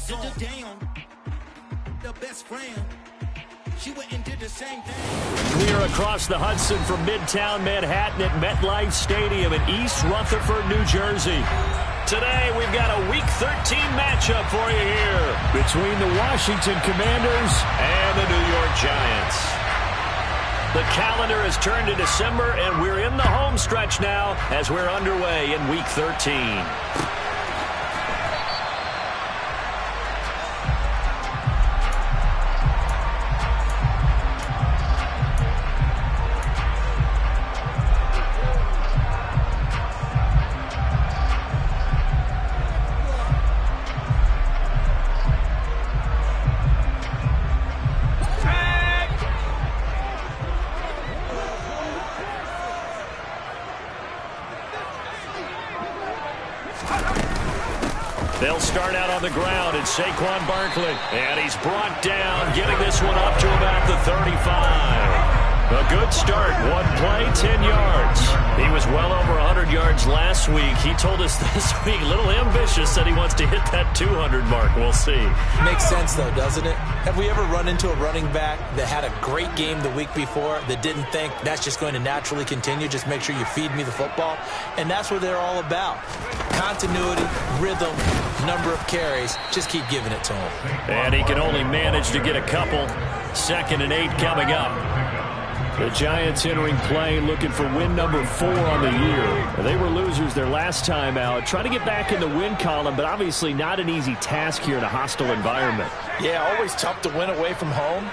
zone. Damn, the best friend. She went and did the same thing. We are across the Hudson from Midtown Manhattan at MetLife Stadium in East Rutherford, New Jersey. Today, we've got a Week 13 matchup for you here between the Washington Commanders and the New York Giants. The calendar has turned to December, and we're in the home stretch now as we're underway in Week 13. They'll start out on the ground. It's Saquon Barkley. And he's brought down, getting this one up to about the 35. A good start. One play, 10 yards. He was well over 100 yards last week. He told us this week, a little ambitious, said he wants to hit that 200 mark. We'll see. Makes sense, though, doesn't it? Have we ever run into a running back that had a great game the week before that didn't think that's just going to naturally continue? Just make sure you feed me the football. And that's what they're all about. Continuity, rhythm, number of carries. Just keep giving it to him. And he can only manage to get a couple. 2nd and 8 coming up. The Giants entering play looking for win number 4 on the year. They were losers their last time out. Trying to get back in the win column, but obviously not an easy task here in a hostile environment. Yeah, always tough to win away from home.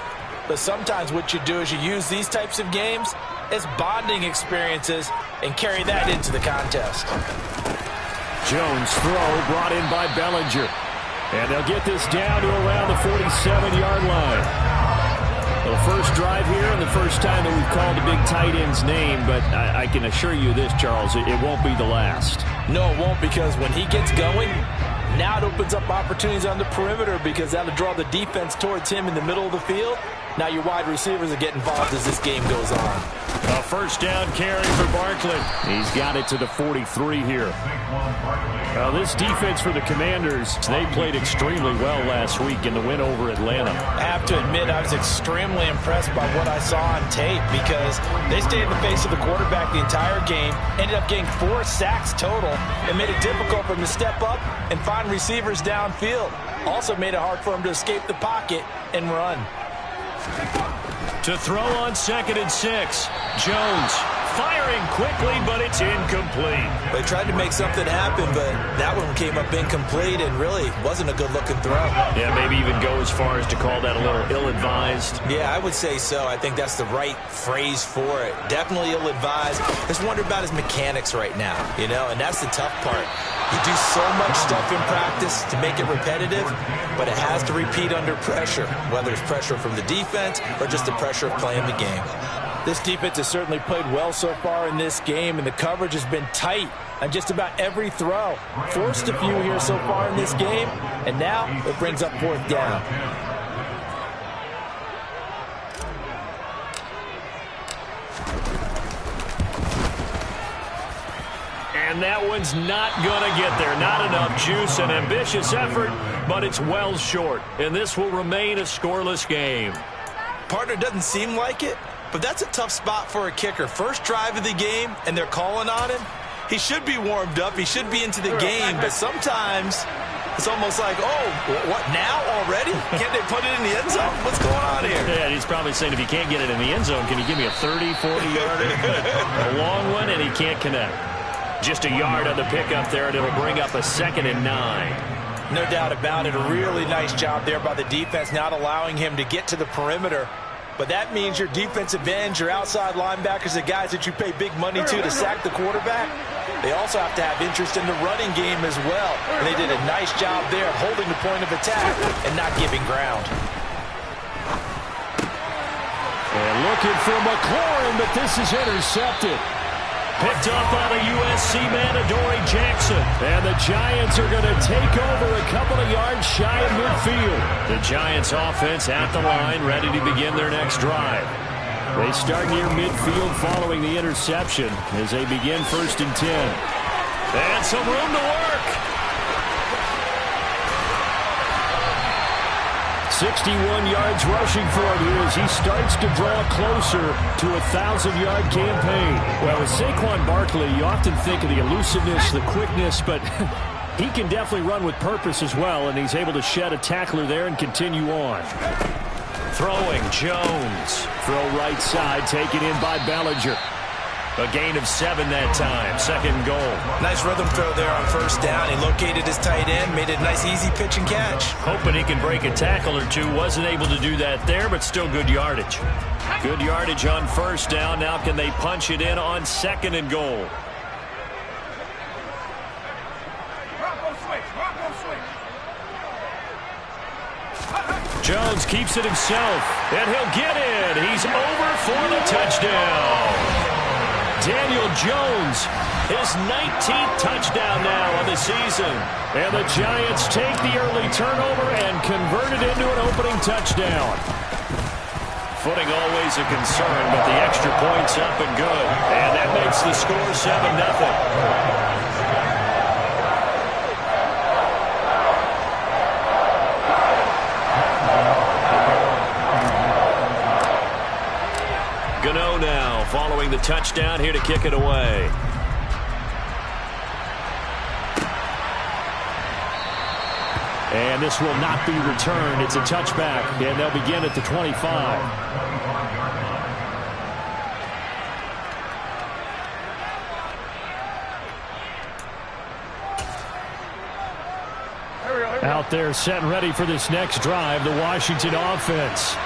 But sometimes what you do is you use these types of games as bonding experiences and carry that into the contest. Jones throw brought in by Bellinger. And they'll get this down to around the 47-yard line. The first drive here and the first time that we've called the big tight end's name, but I can assure you this, Charles, it won't be the last. No, it won't, because when he gets going, now it opens up opportunities on the perimeter because that'll draw the defense towards him in the middle of the field. Now your wide receivers are getting involved as this game goes on. A first down carry for Barkley. He's got it to the 43 here. Now this defense for the Commanders, they played extremely well last week in the win over Atlanta. I have to admit, I was extremely impressed by what I saw on tape because they stayed in the face of the quarterback the entire game, ended up getting 4 sacks total, and made it difficult for him to step up and find receivers downfield. Also made it hard for him to escape the pocket and run. To throw on 2nd and 6. Jones firing quickly, but it's incomplete. They tried to make something happen, but that one came up incomplete and really wasn't a good-looking throw. Yeah, maybe even go as far as to call that a little ill-advised. Yeah, I would say so. I think that's the right phrase for it. Definitely ill-advised. Just wonder about his mechanics right now, you know, and that's the tough part. You do so much stuff in practice to make it repetitive, but it has to repeat under pressure, whether it's pressure from the defense or just the pressure of playing the game. This defense has certainly played well so far in this game, and the coverage has been tight on just about every throw. Forced a few here so far in this game, and now it brings up 4th down. And that one's not going to get there. Not enough juice. An ambitious effort, but it's well short. And this will remain a scoreless game. Partner, doesn't seem like it, but that's a tough spot for a kicker. First drive of the game, and they're calling on him. He should be warmed up. He should be into the game, but sometimes it's almost like, oh, what, now already? Can't they put it in the end zone? What's going on here? Yeah, he's probably saying if he can't get it in the end zone, can you give me a 30, 40-yarder? A long one, and he can't connect. Just a yard on the pickup there, and it'll bring up a 2nd and 9. No doubt about it. A really nice job there by the defense, not allowing him to get to the perimeter. But that means your defensive ends, your outside linebackers, the guys that you pay big money to sack the quarterback, they also have to have interest in the running game as well. And they did a nice job there of holding the point of attack and not giving ground. And looking for McLaurin, but this is intercepted. Picked up by the USC man, Adoree Jackson. And the Giants are going to take over a couple of yards shy of midfield. The Giants offense at the line, ready to begin their next drive. They start near midfield following the interception as they begin 1st and 10. And some room to work. 61 yards rushing for him here as he starts to draw closer to a 1,000-yard campaign. Well, with Saquon Barkley, you often think of the elusiveness, the quickness, but he can definitely run with purpose as well, and he's able to shed a tackler there and continue on. Throwing, Jones. Throw right side, taken in by Bellinger. A gain of 7 that time. Second goal. Nice rhythm throw there on first down. He located his tight end, made it a nice easy pitch and catch. Hoping he can break a tackle or two. Wasn't able to do that there, but still good yardage. Good yardage on first down. Now can they punch it in on second and goal? Jones keeps it himself, and he'll get in. He's over for the touchdown. Daniel Jones, his 19th touchdown now on the season. And the Giants take the early turnover and convert it into an opening touchdown. Footing always a concern, but the extra point's up and good. And that makes the score 7-0. Gano now following the touchdown here to kick it away. And this will not be returned. It's a touchback, and they'll begin at the 25. Out there set and ready for this next drive, the Washington offense.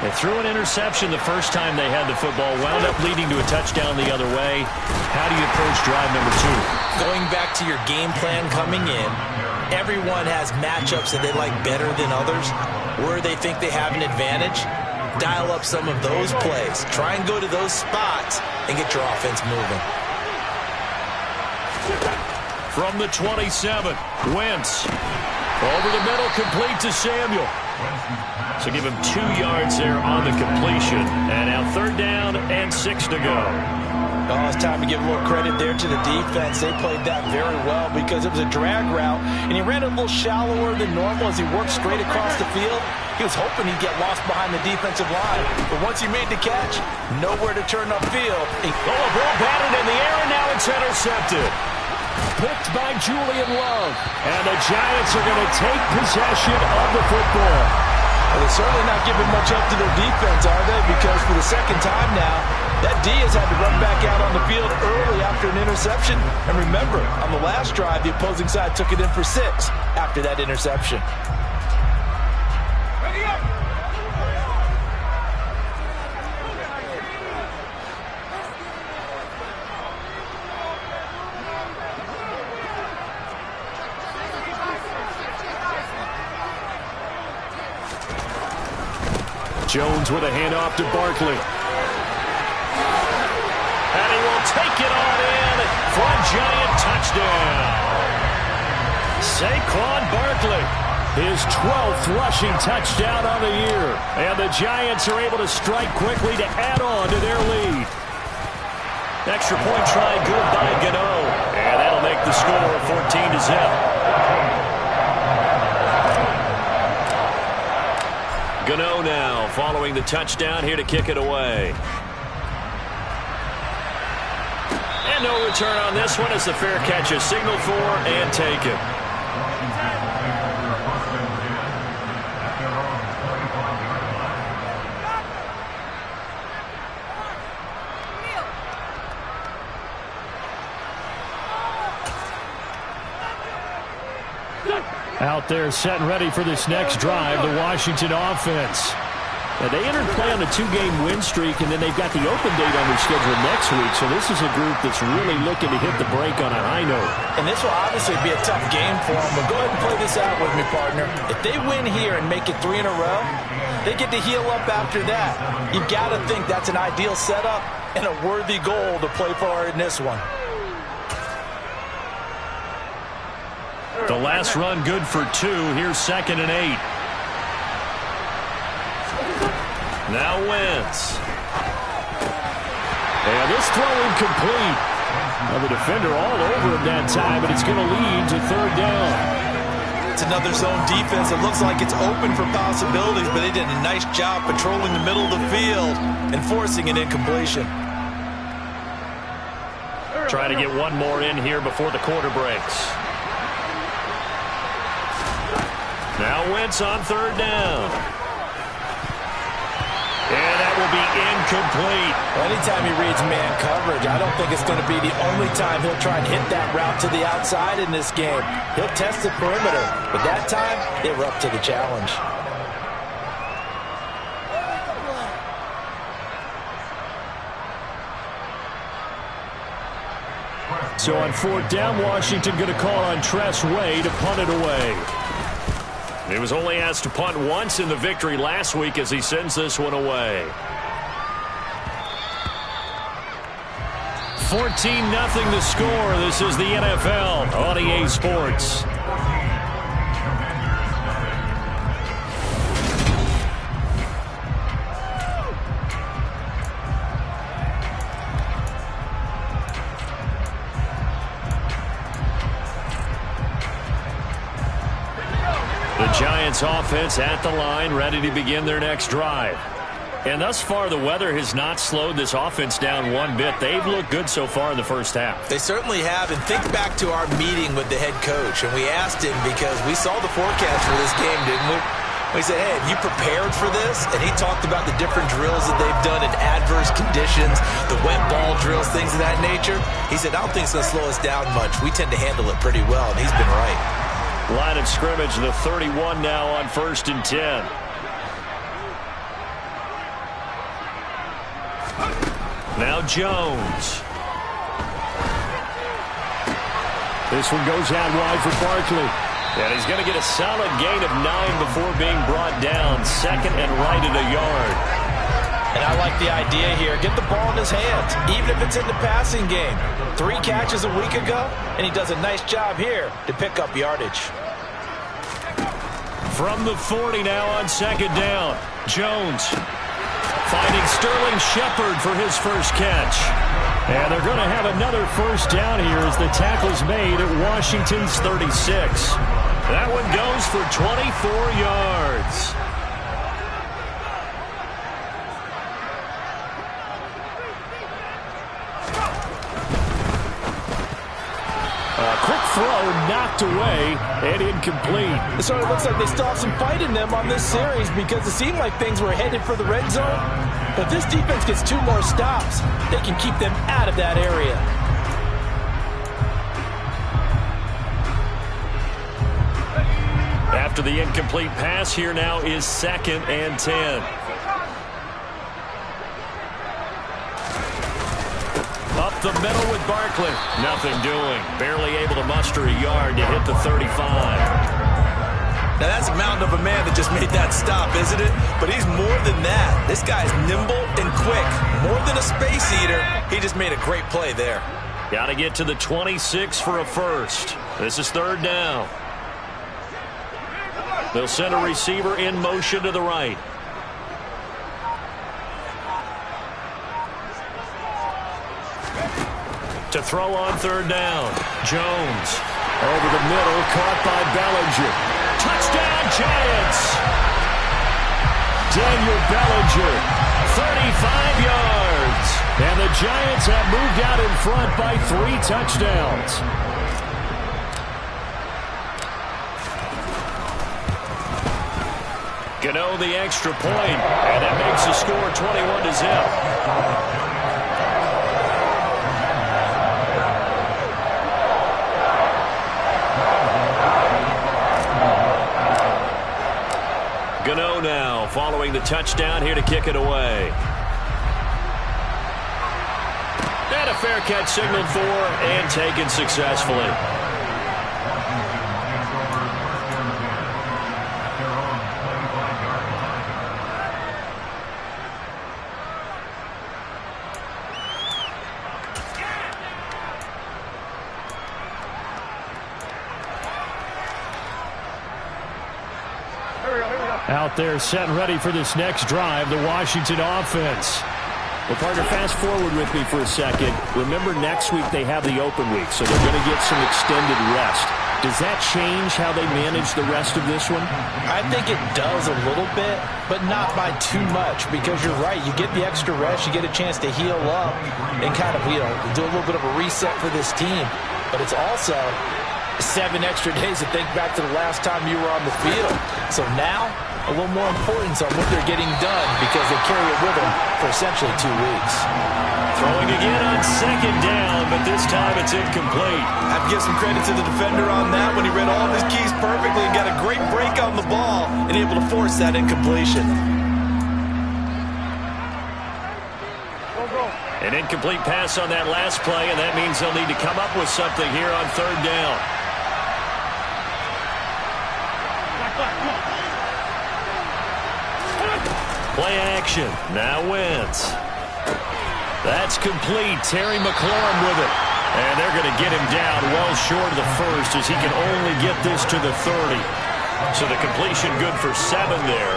They threw an interception the first time they had the football, wound up leading to a touchdown the other way. How do you approach drive number 2? Going back to your game plan coming in, everyone has matchups that they like better than others, where they think they have an advantage. Dial up some of those plays. Try and go to those spots and get your offense moving. From the 27, Wentz. Over the middle, complete to Samuel. So give him 2 yards there on the completion. And now third down and 6 to go. Oh, it's time to give a little credit there to the defense. They played that very well because it was a drag route, and he ran it a little shallower than normal as he worked straight across the field. He was hoping he'd get lost behind the defensive line, but once he made the catch, nowhere to turn upfield. Oh, a ball batted in the air, and now it's intercepted. Picked by Julian Love, and the Giants are going to take possession of the football. Well, they're certainly not giving much up to their defense, are they? Because for the second time now, that D has had to run back out on the field early after an interception. And remember, on the last drive, the opposing side took it in for 6 after that interception. Jones with a handoff to Barkley. And he will take it on in for a Giant touchdown. Saquon Barkley, his 12th rushing touchdown on the year. And the Giants are able to strike quickly to add on to their lead. Extra point try good by Gano. And that'll make the score 14-0. Gano now following the touchdown here to kick it away. And no return on this one as the fair catch is signaled for and taken. Out there set and ready for this next drive, the Washington offense. Now, they entered play on a 2-game win streak, and then they've got the open date on their schedule next week. So this is a group that's really looking to hit the break on a high note. And this will obviously be a tough game for them, but go ahead and play this out with me, partner. If they win here and make it 3 in a row, they get to heal up after that. You've got to think that's an ideal setup and a worthy goal to play for in this one. The last run good for 2. Here's 2nd and 8. Now Wentz. And this throw incomplete. Now the defender all over him that time, but it's going to lead to third down. It's another zone defense. It looks like it's open for possibilities, but they did a nice job patrolling the middle of the field and forcing an incompletion. Trying to get one more in here before the quarter breaks. Now Wentz on third down. And that will be incomplete. Anytime he reads man coverage, I don't think it's going to be the only time he'll try and hit that route to the outside in this game. He'll test the perimeter, but that time, they were up to the challenge. So on fourth down, Washington going to call on Tress Way to punt it away. He was only asked to punt once in the victory last week as he sends this one away. 14-0 the score. This is the NFL on EA Sports. The Giants offense at the line, ready to begin their next drive. And thus far, the weather has not slowed this offense down one bit. They've looked good so far in the first half. They certainly have. And think back to our meeting with the head coach. And we asked him because we saw the forecast for this game, didn't we? We said, hey, have you prepared for this? And he talked about the different drills that they've done in adverse conditions, the wet ball drills, things of that nature. He said, I don't think it's going to slow us down much. We tend to handle it pretty well, and he's been right. Line of scrimmage, the 31 now on 1st and 10. Now Jones. This one goes out wide for Barkley. And he's going to get a solid gain of 9 before being brought down. Second and right at a yard. And I like the idea here. Get the ball in his hands, even if it's in the passing game. 3 catches a week ago, and he does a nice job here to pick up yardage. From the 40 now on 2nd down. Jones finding Sterling Shepard for his first catch. And they're going to have another first down here as the tackle's made at Washington's 36. That one goes for 24 yards. A quick throw knocked away and incomplete. It sort of looks like they still have some fight in them on this series because it seemed like things were headed for the red zone. But if this defense gets 2 more stops, they can keep them out of that area. After the incomplete pass, here now is 2nd and 10. Up the middle with Barkley. Nothing doing. Barely able to muster a yard to hit the 35. Now that's a mountain of a man that just made that stop, isn't it? But he's more than that. This guy's nimble and quick. More than a space eater. He just made a great play there. Got to get to the 26 for a first. This is 3rd down. They'll send a receiver in motion to the right. To throw on 3rd down. Jones over the middle, caught by Bellinger. Touchdown, Giants! Daniel Bellinger, 35 yards. And the Giants have moved out in front by 3 touchdowns. Gano the extra point, and it makes the score 21-0. Gano now following the touchdown here to kick it away. And a fair catch signaled for and taken successfully. Out there set and ready for this next drive, the Washington offense. Well, partner, fast forward with me for a second. Remember, next week they have the open week, so they're going to get some extended rest. Does that change how they manage the rest of this one? I think it does a little bit, but not by too much, because you're right. You get the extra rest, you get a chance to heal up and kind of, do a little bit of a reset for this team. But it's also 7 extra days to think back to the last time you were on the field. So now, a little more importance on what they're getting done because they carry it with them for essentially 2 weeks. Throwing again on 2nd down, but this time it's incomplete. I have to give some credit to the defender on that when he read all of his keys perfectly and got a great break on the ball and able to force that incompletion. An incomplete pass on that last play, and that means they'll need to come up with something here on 3rd down. Play action. Now Wentz. That's complete. Terry McLaurin with it. And they're going to get him down well short of the first as he can only get this to the 30. So the completion good for 7 there.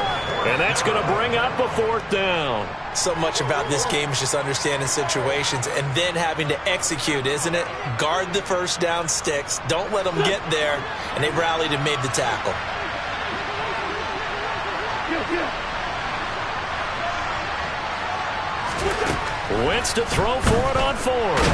And that's going to bring up a 4th down. So much about this game is just understanding situations and then having to execute, isn't it? Guard the first down sticks. Don't let them get there. And they rallied and made the tackle. Wentz to throw for it on 4th.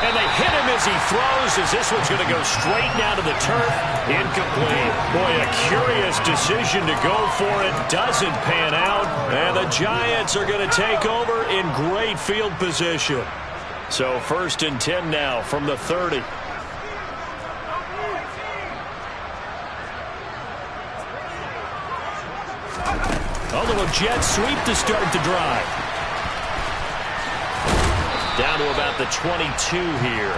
And they hit him as he throws, as this one's going to go straight down to the turf. Incomplete. Boy, a curious decision to go for it. Doesn't pan out. And the Giants are going to take over in great field position. So 1st and 10 now from the 30. A little jet sweep to start the drive. Down to about the 22 here.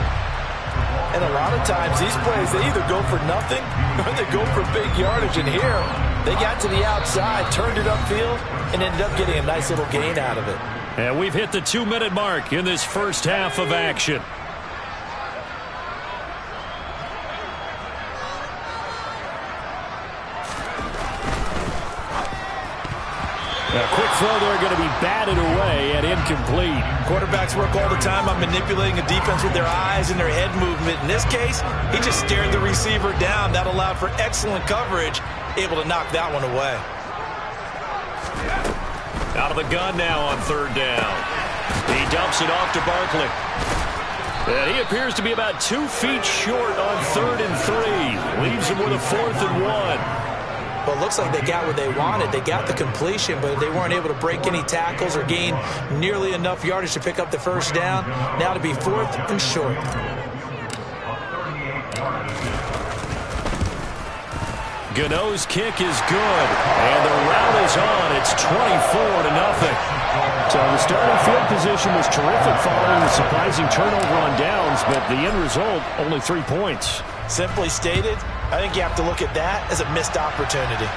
And a lot of times these plays, they either go for nothing or they go for big yardage. And here, they got to the outside, turned it upfield, and ended up getting a nice little gain out of it. And we've hit the 2-minute mark in this first half of action. A quick throw there going to be batted away and incomplete. Quarterbacks work all the time on manipulating a defense with their eyes and their head movement. In this case, he just stared the receiver down. That allowed for excellent coverage, able to knock that one away. Out of the gun now on 3rd down. He dumps it off to Barkley. And he appears to be about 2 feet short on 3rd and 3. Leaves him with a 4th and 1. Well, it looks like they got what they wanted. They got the completion, but they weren't able to break any tackles or gain nearly enough yardage to pick up the first down. Now to be 4th and short. Gano's kick is good, and the route is on. It's 24-0. So the starting field position was terrific following the surprising turnover on downs, but the end result, only 3 points. Simply stated, I think you have to look at that as a missed opportunity.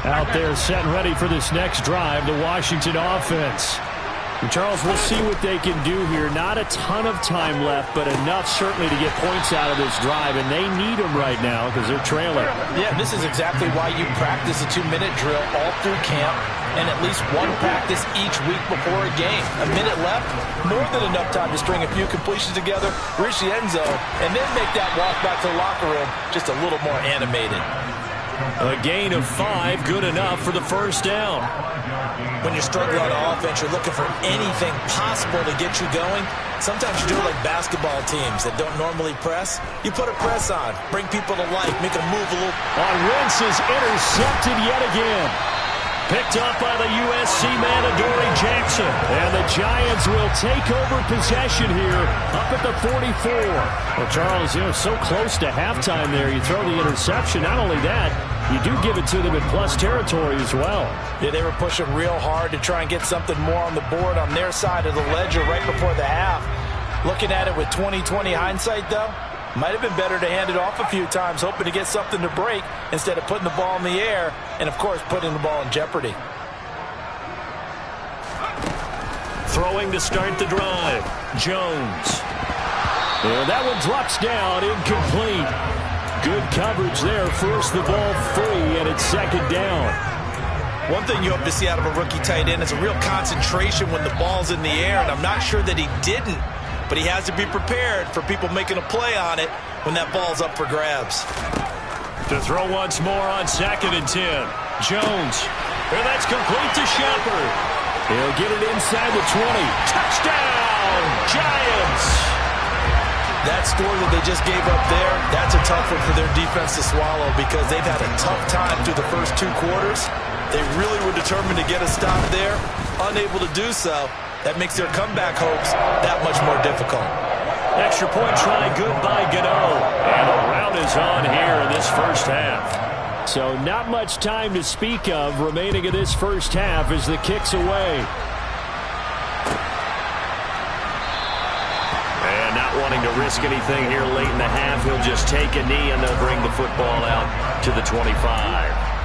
Out there set and ready for this next drive, the Washington offense. And Charles, we'll see what they can do here. Not a ton of time left, but enough certainly to get points out of this drive, and they need them right now because they're trailing. Yeah, this is exactly why you practice a 2-minute drill all through camp and at least one practice each week before a game. A minute left, more than enough time to string a few completions together, reach the end zone, and then make that walk back to the locker room just a little more animated. A gain of 5, good enough for the first down. When you're struggling on offense, you're looking for anything possible to get you going. Sometimes you do it like basketball teams that don't normally press. You put a press on, bring people to life, make them move a little. Wentz is intercepted yet again. Picked up by the USC man, Adoree Jackson. And the Giants will take over possession here up at the 44. Well, Charles, so close to halftime there. You throw the interception. Not only that, you do give it to them in plus territory as well. Yeah, they were pushing real hard to try and get something more on the board on their side of the ledger right before the half. Looking at it with 20/20 hindsight, though, might have been better to hand it off a few times, hoping to get something to break instead of putting the ball in the air and, of course, putting the ball in jeopardy. Throwing to start the drive. Jones. And that one drops down, incomplete. Good coverage there. Forced the ball free, and it's it's second down. One thing you hope to see out of a rookie tight end is a real concentration when the ball's in the air, and I'm not sure that he didn't, but he has to be prepared for people making a play on it when that ball's up for grabs. To throw once more on 2nd and 10. Jones. And that's complete to Shepard. He'll get it inside the 20. Touchdown, Giants! That score that they just gave up there, that's a tough one for their defense to swallow because they've had a tough time through the first 2 quarters. They really were determined to get a stop there. Unable to do so. That makes their comeback hopes that much more difficult. Extra point try, good by Gano. And the rout is on here in this first half. So not much time to speak of remaining in this first half as the kick's away. And not wanting to risk anything here late in the half, he'll just take a knee and they'll bring the football out to the 25.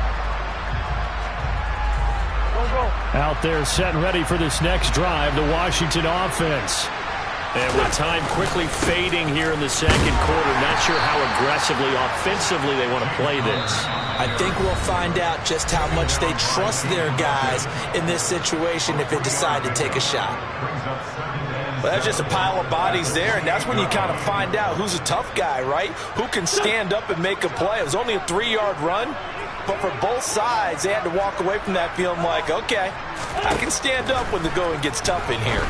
Out there set and ready for this next drive, the Washington offense. And with time quickly fading here in the second quarter, not sure how aggressively, offensively they want to play this. I think we'll find out just how much they trust their guys in this situation if they decide to take a shot. Well, that's just a pile of bodies there, and that's when you kind of find out who's a tough guy, right? Who can stand up and make a play. It was only a 3-yard run, but for both sides, they had to walk away from that feeling like, okay, I can stand up when the going gets tough in here.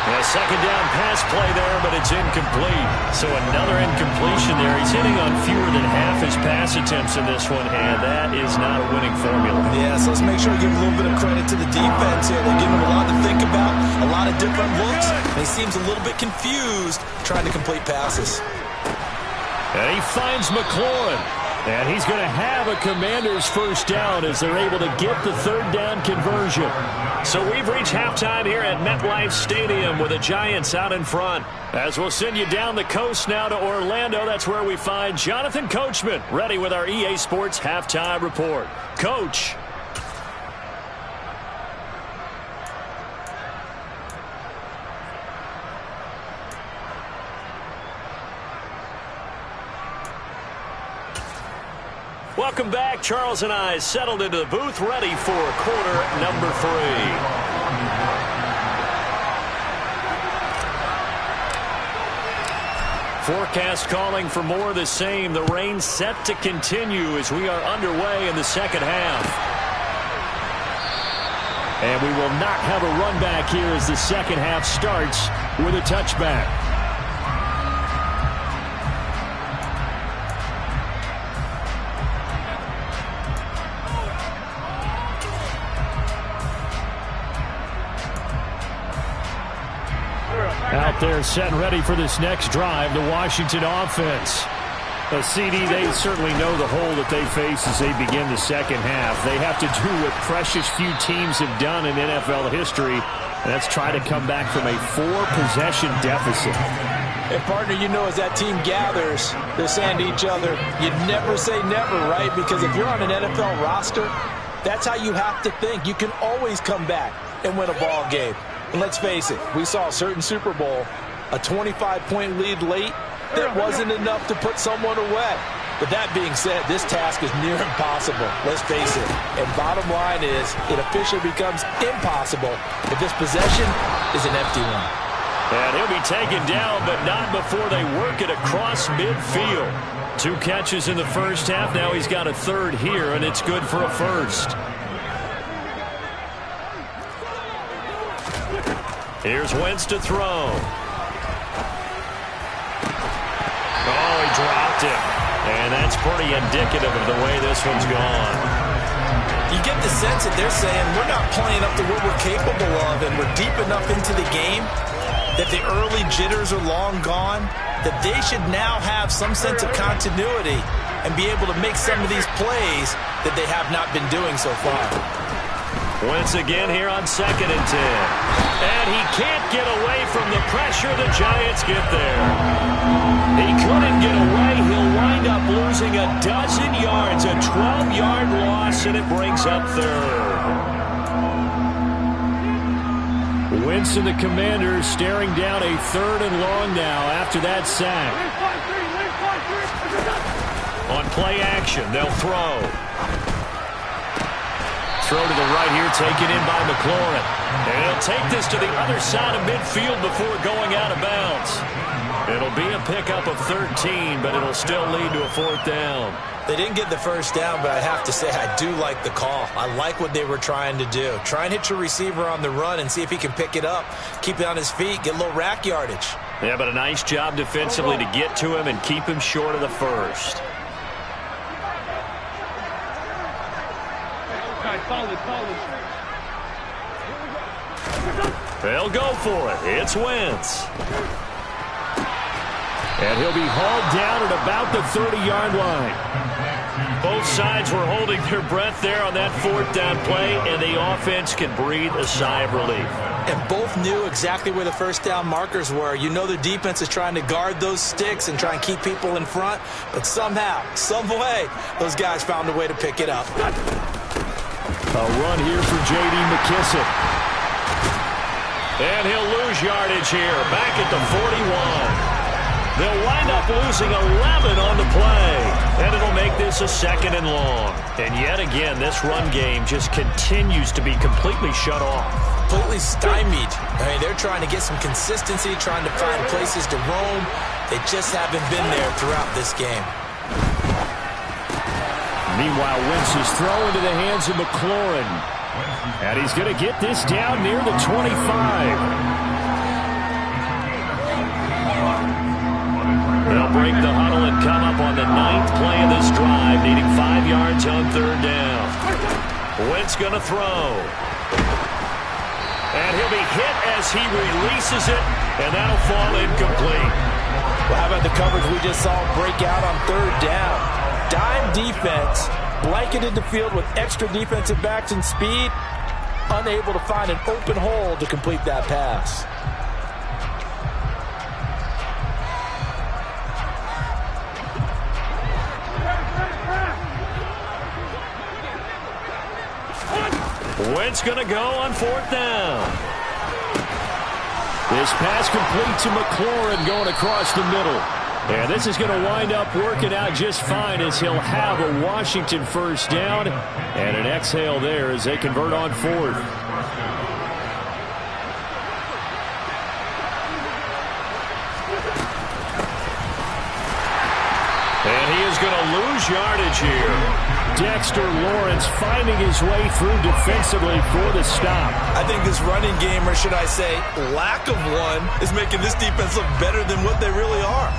A second down pass play there, but it's incomplete. So another incompletion there. He's hitting on fewer than half his pass attempts in this one, and that is not a winning formula. Yeah, so let's make sure we give a little bit of credit to the defense here. They're giving him a lot to think about, a lot of different looks, and he seems a little bit confused trying to complete passes. And he finds McLaurin. And he's going to have a Commanders first down as they're able to get the 3rd down conversion. So we've reached halftime here at MetLife Stadium with the Giants out in front. As we'll send you down the coast now to Orlando, that's where we find Jonathan Coachman ready with our EA Sports Halftime Report. Coach. Welcome back. Charles and I settled into the booth ready for quarter number 3. Forecast calling for more of the same. The rain set to continue as we are underway in the second half. And we will not have a run back here as the second half starts with a touchback. Out there set and ready for this next drive, the Washington offense. CD, they certainly know the hole that they face as they begin the second half. They have to do what precious few teams have done in NFL history, and that's try to come back from a 4-possession deficit. And, partner, you know as that team gathers, they're saying to each other, you never say never, right? Because if you're on an NFL roster, that's how you have to think. You can always come back and win a ball game. And let's face it, we saw a certain Super Bowl, a 25-point lead late, that wasn't enough to put someone away. But that being said, this task is near impossible, let's face it. And bottom line is, it officially becomes impossible if this possession is an empty one. And he'll be taken down, but not before they work it across midfield. 2 catches in the first half, now he's got a 3rd here, and it's good for a 1st. Here's Wentz to throw. Oh, he dropped it. And that's pretty indicative of the way this one's gone. You get the sense that they're saying we're not playing up to what we're capable of, and we're deep enough into the game that the early jitters are long gone, that they should now have some sense of continuity and be able to make some of these plays that they have not been doing so far. Wentz again here on 2nd and 10. And he can't get away from the pressure. The Giants get there. He couldn't get away. He'll wind up losing a dozen yards, a 12-yard loss, and it brings up 3rd. Wentz and the Commanders staring down a 3rd and long now after that sack. On Play action. They'll throw. Throw to the right here, taken in by McLaurin. And he'll take this to the other side of midfield before going out of bounds. It'll be a pickup of 13, but it'll still lead to a 4th down. They didn't get the first down, but I have to say I do like the call. I like what they were trying to do. Try and hit your receiver on the run and see if he can pick it up, keep it on his feet, get a little rack yardage. Yeah, but a nice job defensively to get to him and keep him short of the first. They'll go for it. It's Wentz. And he'll be hauled down at about the 30-yard line. Both sides were holding their breath there on that 4th down play, and the offense can breathe a sigh of relief. And both knew exactly where the first down markers were. You know the defense is trying to guard those sticks and try and keep people in front, but somehow, some way, those guys found a way to pick it up. A run here for J.D. McKissic. And he'll lose yardage here, back at the 41. They'll wind up losing 11 on the play, and it'll make this a 2nd and long. And yet again, this run game just continues to be completely shut off. Completely stymied. I mean, they're trying to get some consistency, trying to find places to roam. They just haven't been there throughout this game. Meanwhile, Wentz is thrown into the hands of McLaurin. And he's going to get this down near the 25. They'll break the huddle and come up on the 9th play of this drive, needing 5 yards on 3rd down. Wentz going to throw. And he'll be hit as he releases it, and that'll fall incomplete. Well, how about the coverage we just saw break out on 3rd down? Dime defense, blanketed the field with extra defensive backs and speed, unable to find an open hole to complete that pass. Wentz going to go on 4th down. This pass complete to McLaurin going across the middle. And this is going to wind up working out just fine as he'll have a Washington 1st down and an exhale there as they convert on 4th. And he is going to lose yardage here. Dexter Lawrence finding his way through defensively for the stop. I think this running game, or should I say lack of one, is making this defense look better than what they really are.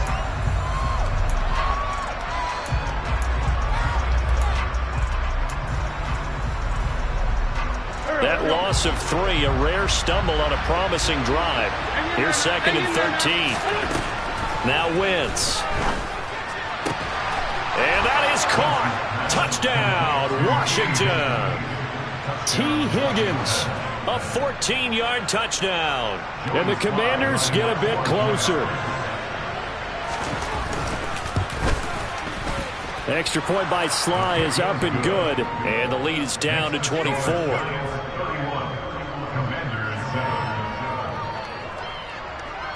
That loss of 3, a rare stumble on a promising drive. Here's 2nd and 13. Now Wentz. And that is caught. Touchdown, Washington. T. Higgins, a 14-yard touchdown. And the Commanders get a bit closer. Extra point by Sly is up and good. And the lead is down to 24.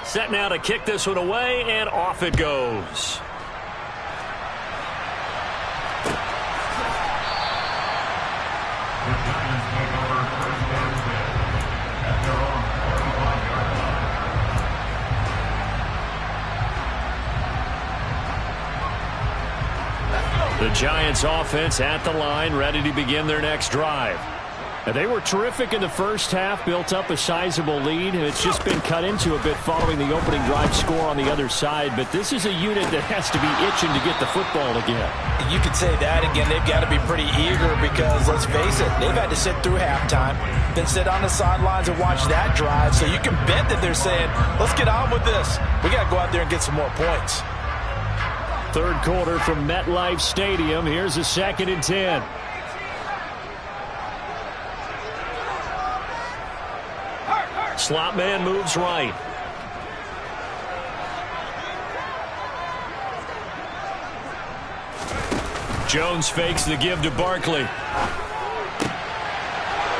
Set now to kick this one away, and off it goes. The Giants offense at the line, ready to begin their next drive. And they were terrific in the first half, built up a sizable lead, and it's just been cut into a bit following the opening drive score on the other side. But this is a unit that has to be itching to get the football again. You could say that again. They've got to be pretty eager because, let's face it, they've had to sit through halftime, then sit on the sidelines and watch that drive. So you can bet that they're saying, let's get on with this. We got to go out there and get some more points. Third quarter from MetLife Stadium. Here's a 2nd and 10. Slot man moves right. Jones fakes the give to Barkley.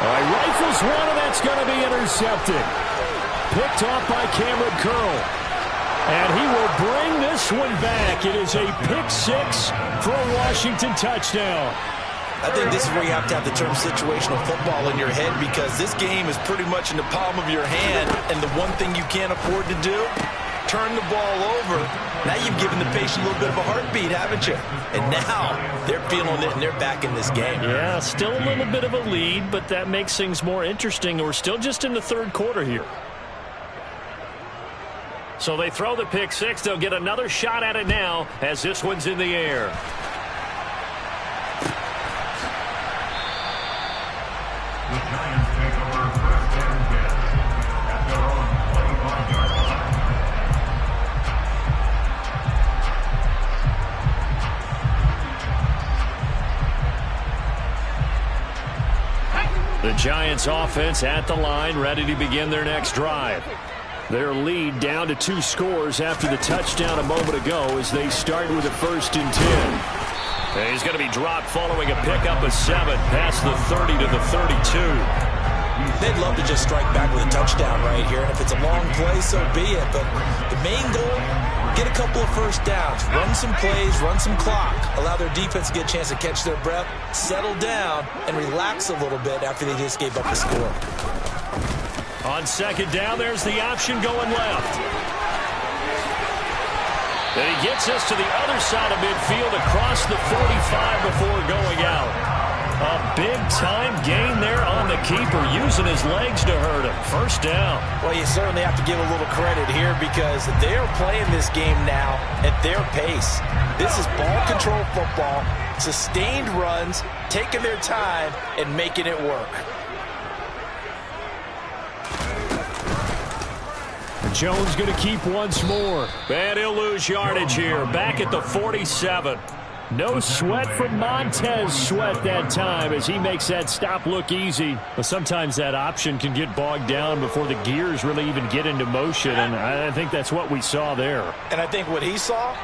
Rifles one, and that's going to be intercepted. Picked off by Cameron Curl. And he will bring this one back. It is a pick-6 for a Washington touchdown. I think this is where you have to have the term situational football in your head, because this game is pretty much in the palm of your hand, and the one thing you can't afford to do, turn the ball over. Now you've given the patient a little bit of a heartbeat, haven't you? And now they're feeling it, and they're back in this game. Yeah, still a little bit of a lead, but that makes things more interesting. We're still just in the third quarter here. So they throw the pick-6. They'll get another shot at it now as this one's in the air. The Giants take over first and 10 at their own 25-yard line. The Giants offense at the line, ready to begin their next drive. Their lead down to 2 scores after the touchdown a moment ago as they start with a 1st and 10. And he's going to be dropped following a pickup of 7 past the 30 to the 32. They'd love to just strike back with a touchdown right here, and if it's a long play, so be it. But the main goal, get a couple of first downs, run some plays, run some clock, allow their defense to get a chance to catch their breath, settle down, and relax a little bit after they just gave up a score. On 2nd down, there's the option going left. And he gets us to the other side of midfield across the 45 before going out. A big-time gain there on the keeper, using his legs to hurt him. 1st down. Well, you certainly have to give a little credit here, because they're playing this game now at their pace. This is ball control football, sustained runs, taking their time, and making it work. Jones going to keep once more. And he'll lose yardage here. Back at the 47. No sweat from Montez Sweat that time as he makes that stop look easy. But sometimes that option can get bogged down before the gears really even get into motion, and I think that's what we saw there. And I think what he saw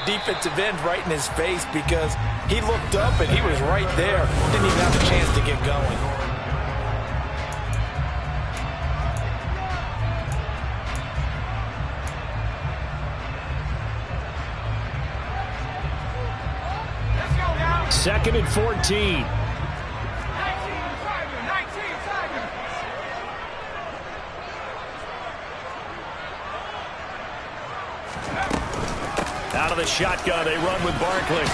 defensive end right in his face, because he looked up and he was right there. Didn't even have a chance to get going. Second and 14. Out of the shotgun, they run with Barkley.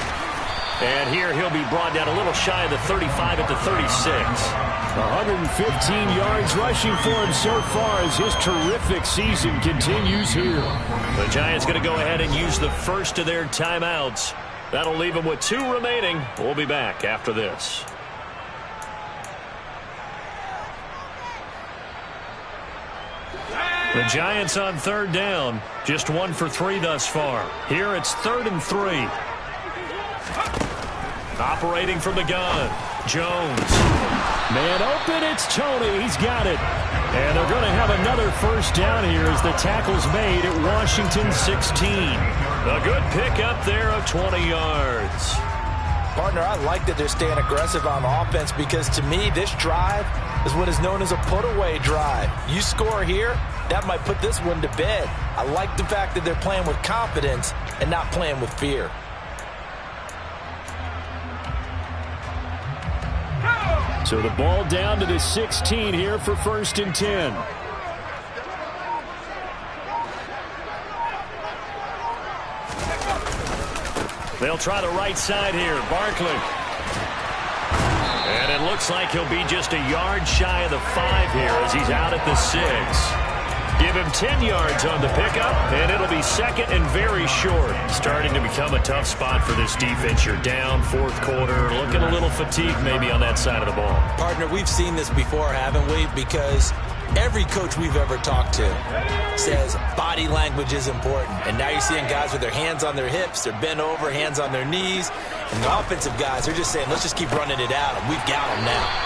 And here he'll be brought down a little shy of the 35 at the 36. 115 yards rushing for him so far as his terrific season continues here. The Giants going to go ahead and use the first of their timeouts. That'll leave them with 2 remaining. We'll be back after this. The Giants on 3rd down. Just 1 for 3 thus far. Here it's 3rd and 3. Operating from the gun. Jones. Man open, it's Tony. He's got it. And they're going to have another 1st down here as the tackle's made at Washington 16. A good pickup there of 20 yards. Partner, I like that they're staying aggressive on offense, because to me, this drive is what is known as a put-away drive. You score here, that might put this one to bed. I like the fact that they're playing with confidence and not playing with fear. So the ball down to the 16 here for 1st and 10. They'll try the right side here. Barkley. And it looks like he'll be just a yard shy of the 5 here as he's out at the 6. Give him 10 yards on the pickup, and it'll be 2nd and very short. Starting to become a tough spot for this defense. You're down 4th quarter, looking a little fatigued maybe on that side of the ball. Partner, we've seen this before, haven't we? Because every coach we've ever talked to says body language is important. And now you're seeing guys with their hands on their hips, they're bent over, hands on their knees. And the offensive guys are just saying, let's just keep running it out, and we've got them now.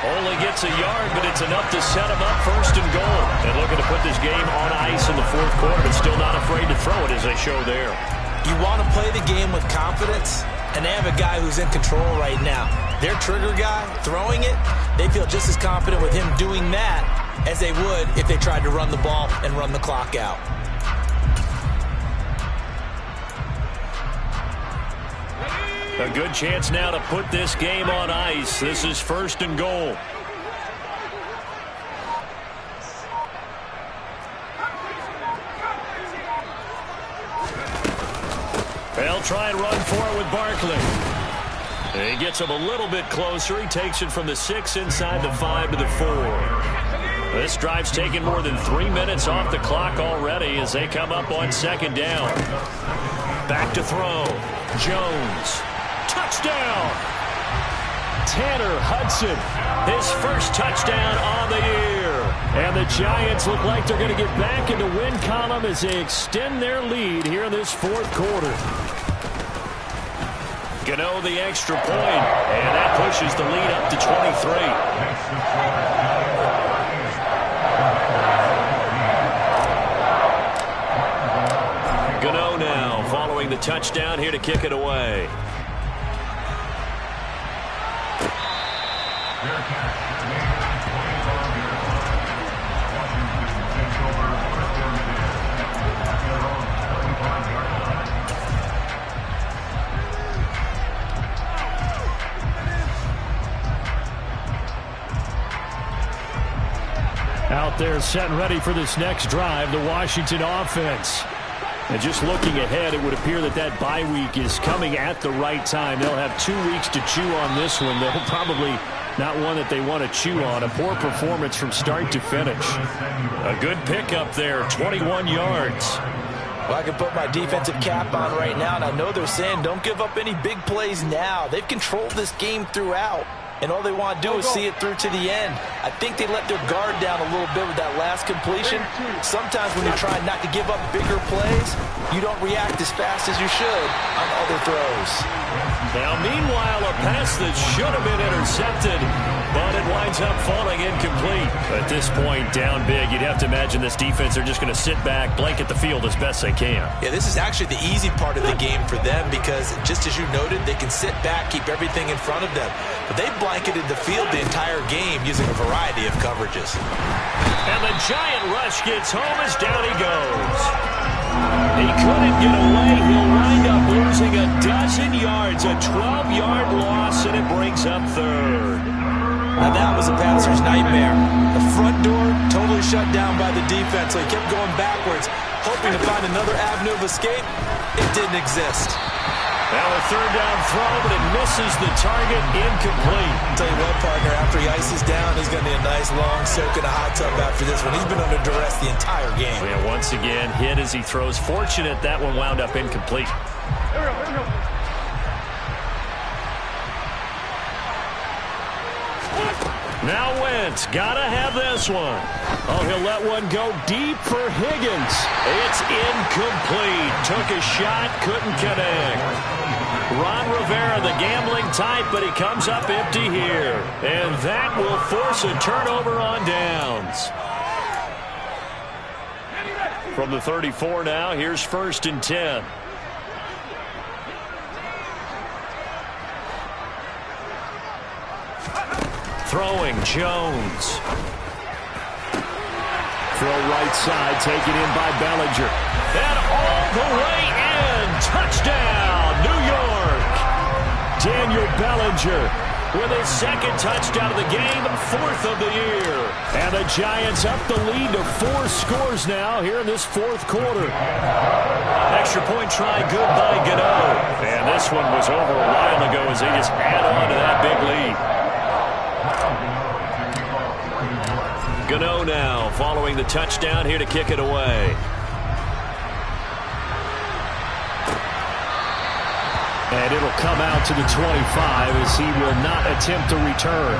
Only gets a yard, but it's enough to set him up 1st and goal. And looking to put this game on ice in the 4th quarter, but still not afraid to throw it as they show there. You want to play the game with confidence, and they have a guy who's in control right now. Their trigger guy, throwing it, they feel just as confident with him doing that as they would if they tried to run the ball and run the clock out. A good chance now to put this game on ice. This is 1st and goal. They'll try and run for it with Barkley. He gets him a little bit closer. He takes it from the 6 inside the 5 to the 4. This drive's taken more than 3 minutes off the clock already as they come up on 2nd down. Back to throw. Jones. Touchdown! Tanner Hudson, his first touchdown on the year. And the Giants look like they're going to get back in the win column as they extend their lead here in this 4th quarter. Gano the extra point, and that pushes the lead up to 23. Gano now following the touchdown here to kick it away. Out there set and ready for this next drive, the Washington offense. And just looking ahead, it would appear that that bye week is coming at the right time. They'll have 2 weeks to chew on this one. They'll probably not one that they want to chew on. A poor performance from start to finish. A good pickup there, 21 yards. Well, I can put my defensive cap on right now, and I know they're saying don't give up any big plays now. They've controlled this game throughout, and all they want to do is see it through to the end. I think they let their guard down a little bit with that last completion. Sometimes when you're trying not to give up bigger plays, you don't react as fast as you should on other throws. Now, meanwhile, a pass that should have been intercepted, but it winds up falling incomplete. At this point, down big, you'd have to imagine this defense are just going to sit back, blanket the field as best they can. Yeah, this is actually the easy part of the game for them because, just as you noted, they can sit back, keep everything in front of them. But they blanketed the field the entire game using a variety of coverages. And the giant rush gets home as down he goes. He couldn't get away. He'll wind up losing a dozen yards, a 12-yard loss, and it brings up 3rd. Now that was a passer's nightmare. The front door totally shut down by the defense, so he kept going backwards, hoping to find another avenue of escape. It didn't exist. Now a 3rd down throw, but it misses the target, incomplete. I'll tell you what, partner, after he ices down, he's going to need a nice long soak in a hot tub after this one. He's been under duress the entire game. Yeah, once again, hit as he throws. Fortunate that one wound up incomplete. Here we go. Now Wentz, gotta have this one. Oh, he'll let one go deep for Higgins. It's incomplete. Took a shot, couldn't connect. Ron Rivera, the gambling type, but he comes up empty here. And that will force a turnover on downs. From the 34 now, here's 1st and 10. Throwing, Jones. Throw right side, taken in by Bellinger. And all the way in. Touchdown, New York. Daniel Bellinger with his 2nd touchdown of the game, 4th of the year. And the Giants up the lead to 4 scores now here in this 4th quarter. Extra point try, good by Gano. And this one was over a while ago as they just add on to that big lead. Gano now following the touchdown here to kick it away. And it'll come out to the 25 as he will not attempt to return.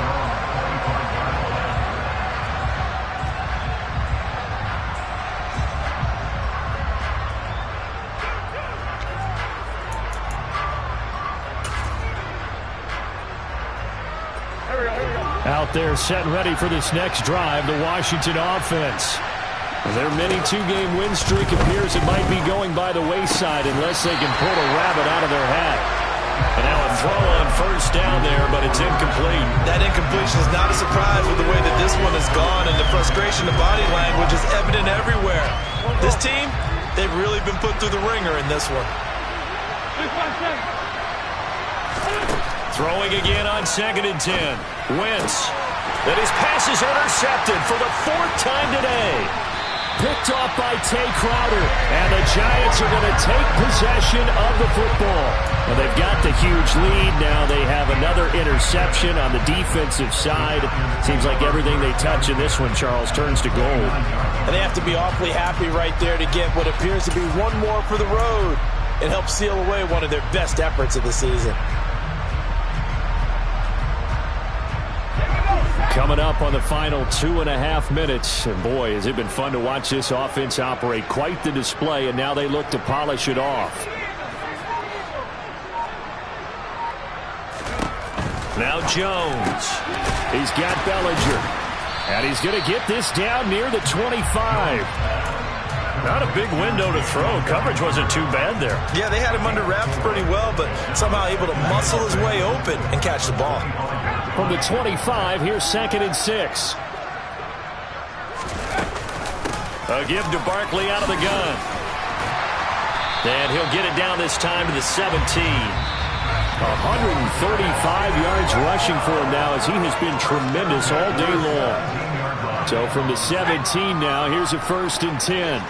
Out there set and ready for this next drive, the Washington offense. Their mini 2-game win streak appears it might be going by the wayside unless they can pull a rabbit out of their hat. And now a throw on 1st down there, but it's incomplete. That incompletion is not a surprise with the way that this one has gone, and the frustration, the body language is evident everywhere. This team, they've really been put through the ringer in this one. Throwing again on 2nd and 10. Wentz. And his pass is intercepted for the 4th time today. Picked off by Tay Crowder. And the Giants are going to take possession of the football. Well, they've got the huge lead. Now they have another interception on the defensive side. Seems like everything they touch in this one, Charles, turns to gold. And they have to be awfully happy right there to get what appears to be one more for the road and help seal away one of their best efforts of the season. Coming up on the final 2.5 minutes. And boy, has it been fun to watch this offense operate. Quite the display, and now they look to polish it off. Now Jones. He's got Bellinger. And he's going to get this down near the 25. Not a big window to throw. Coverage wasn't too bad there. Yeah, they had him under wraps pretty well, but somehow able to muscle his way open and catch the ball. From the 25, here's 2nd and 6. A give to Barkley out of the gun. And he'll get it down this time to the 17. 135 yards rushing for him now as he has been tremendous all day long. So from the 17 now, here's a 1st and 10.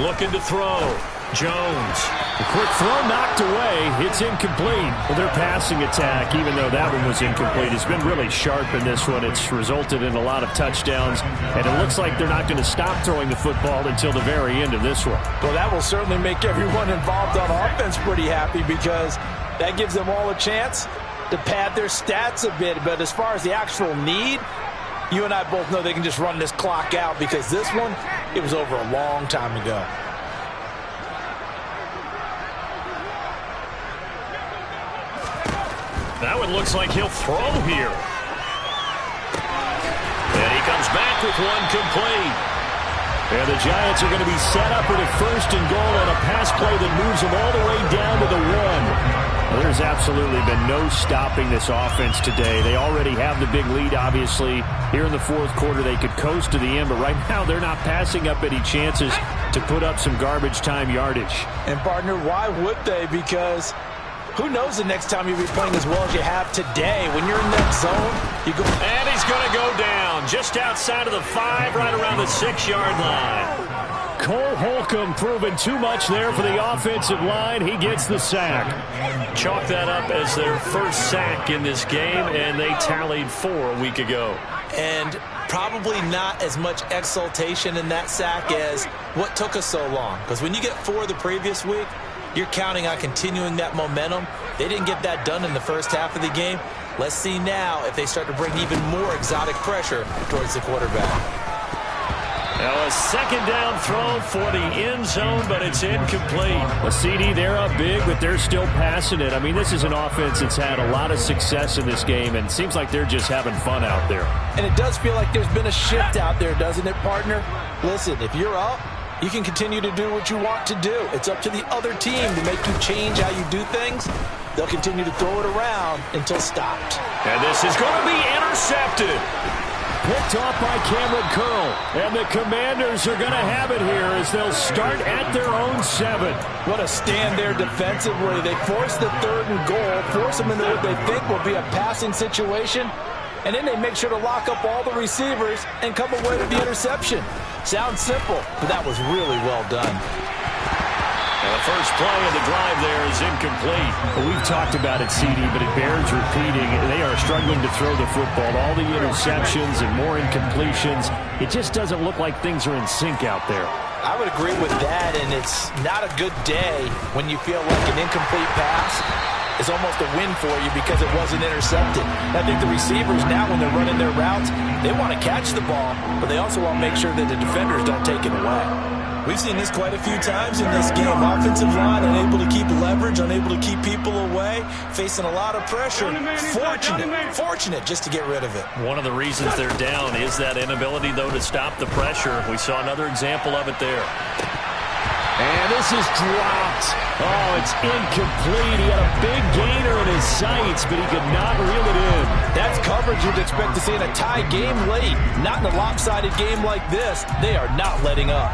Looking to throw. Jones. A quick throw knocked away. It's incomplete. Well, their passing attack, even though that one was incomplete, has been really sharp in this one. It's resulted in a lot of touchdowns, and it looks like they're not going to stop throwing the football until the very end of this one. Well, that will certainly make everyone involved on offense pretty happy because that gives them all a chance to pad their stats a bit. But as far as the actual need, you and I both know they can just run this clock out because this one, it was over a long time ago. That one looks like he'll throw here. And he comes back with one complete. And the Giants are going to be set up for the 1st and goal on a pass play that moves them all the way down to the 1. Well, there's absolutely been no stopping this offense today. They already have the big lead, obviously. Here in the 4th quarter, they could coast to the end, but right now they're not passing up any chances to put up some garbage time yardage. And, partner, why would they? Because who knows the next time you'll be playing as well as you have today. When you're in that zone, you go. And he's going to go down just outside of the 5, right around the 6-yard line. Cole Holcomb proving too much there for the offensive line. He gets the sack. Chalk that up as their first sack in this game, and they tallied 4 a week ago. And probably not as much exultation in that sack as what took us so long. Because when you get 4 the previous week, you're counting on continuing that momentum. They didn't get that done in the first half of the game. Let's see now if they start to bring even more exotic pressure towards the quarterback. Now a 2nd down throw for the end zone, but it's incomplete. A CD, they're up big, but they're still passing it. I mean, this is an offense that's had a lot of success in this game, and it seems like they're just having fun out there. And it does feel like there's been a shift out there, doesn't it, partner? Listen, if you're up, you can continue to do what you want to do. It's up to the other team to make you change how you do things. They'll continue to throw it around until stopped. And this is going to be intercepted. Picked off by Cameron Curl. And the Commanders are going to have it here as they'll start at their own 7. What a stand there defensively. They force the 3rd and goal, force them into what they think will be a passing situation, and then they make sure to lock up all the receivers and come away with the interception. Sounds simple, but that was really well done. And the first play of the drive there is incomplete. Well, we've talked about it, CD, but it bears repeating. They are struggling to throw the football. All the interceptions and more incompletions. It just doesn't look like things are in sync out there. I would agree with that, and it's not a good day when you feel like an incomplete pass is almost a win for you because it wasn't intercepted. I think the receivers now, when they're running their routes, they want to catch the ball, but they also want to make sure that the defenders don't take it away. We've seen this quite a few times in this game. Offensive line unable to keep leverage, unable to keep people away, facing a lot of pressure. Fortunate just to get rid of it. One of the reasons they're down is that inability, though, to stop the pressure. We saw another example of it there. And this is dropped. Oh, it's incomplete. He had a big gainer in his sights, but he could not reel it in. That's coverage you'd expect to see in a tie game late. Not in a lopsided game like this. They are not letting up.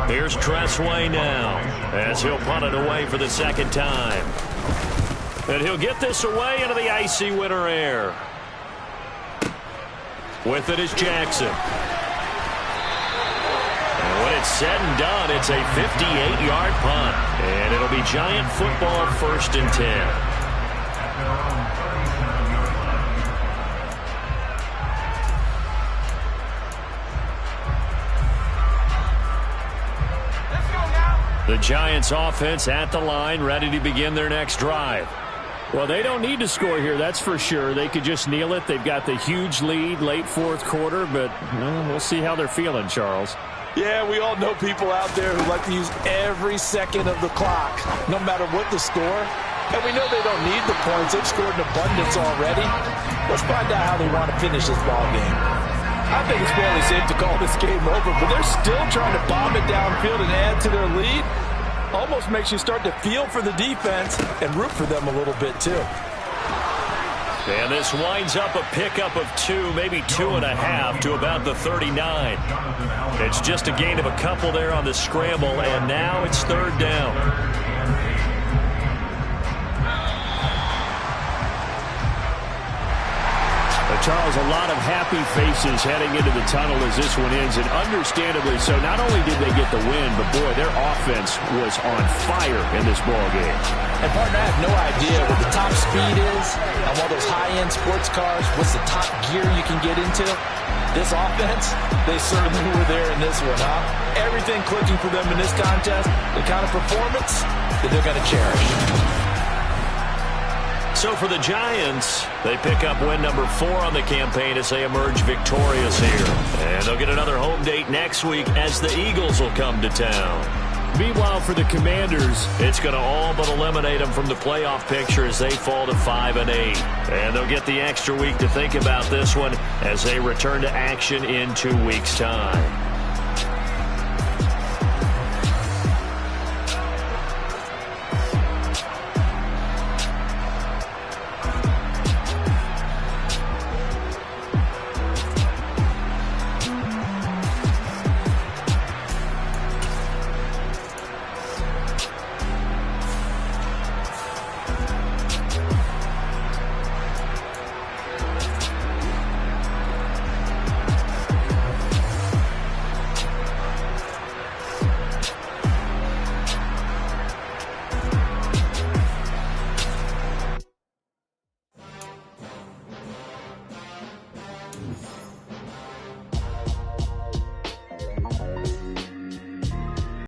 Here's Tressway now as he'll punt it away for the second time. And he'll get this away into the icy winter air. With it is Jackson. And when it's said and done, it's a 58-yard punt. And it'll be Giant football, 1st and 10. The Giants offense at the line, ready to begin their next drive. Well, they don't need to score here, that's for sure. They could just kneel it. They've got the huge lead late 4th quarter, but we'll see how they're feeling, Charles. Yeah, we all know people out there who like to use every second of the clock, no matter what the score. And we know they don't need the points. They've scored in abundance already. Let's find out how they want to finish this ball game. I think it's fairly safe to call this game over, but they're still trying to bomb it downfield and add to their lead. Almost makes you start to feel for the defense and root for them a little bit, too. And this winds up a pickup of 2, maybe 2.5 to about the 39. It's just a gain of a couple there on the scramble, and now it's 3rd down. Charles, a lot of happy faces heading into the tunnel as this one ends, and understandably so. Not only did they get the win, but boy, their offense was on fire in this ball game. And partner, I have no idea what the top speed is on one of those high-end sports cars. What's the top gear you can get into? This offense, they certainly were there in this one, huh? Everything clicking for them in this contest, the kind of performance that they're going to cherish. So for the Giants, they pick up win number 4 on the campaign as they emerge victorious here. And they'll get another home date next week as the Eagles will come to town. Meanwhile, for the Commanders, it's going to all but eliminate them from the playoff picture as they fall to 5-8. And they'll get the extra week to think about this one as they return to action in 2 weeks' time.